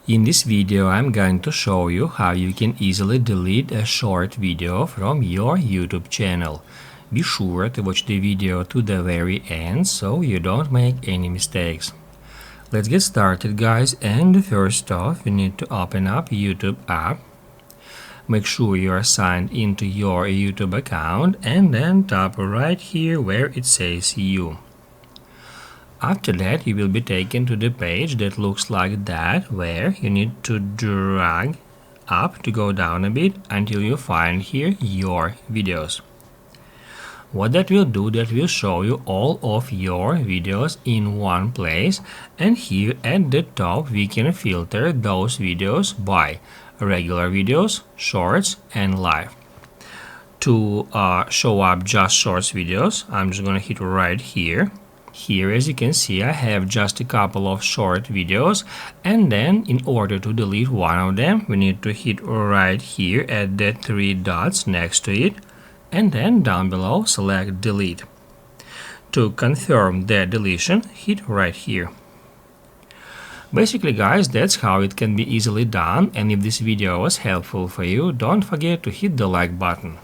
In this video, I'm going to show you how you can easily delete a short video from your YouTube channel. Be sure to watch the video to the very end so you don't make any mistakes. Let's get started, guys, and first off, you need to open up YouTube app. Make sure you are signed into your YouTube account and then tap right here where it says You. After that, you will be taken to the page that looks like that, where you need to drag up to go down a bit until you find here Your Videos. What that will do, that will show you all of your videos in one place, and here at the top we can filter those videos by regular videos, shorts, and live. To show up just shorts videos, I'm just gonna hit right here. Here, as you can see, I have just a couple of short videos, and then in order to delete one of them, we need to hit right here at the three dots next to it, and then down below select delete. To confirm the deletion, hit right here. Basically, guys, that's how it can be easily done, and if this video was helpful for you, don't forget to hit the like button.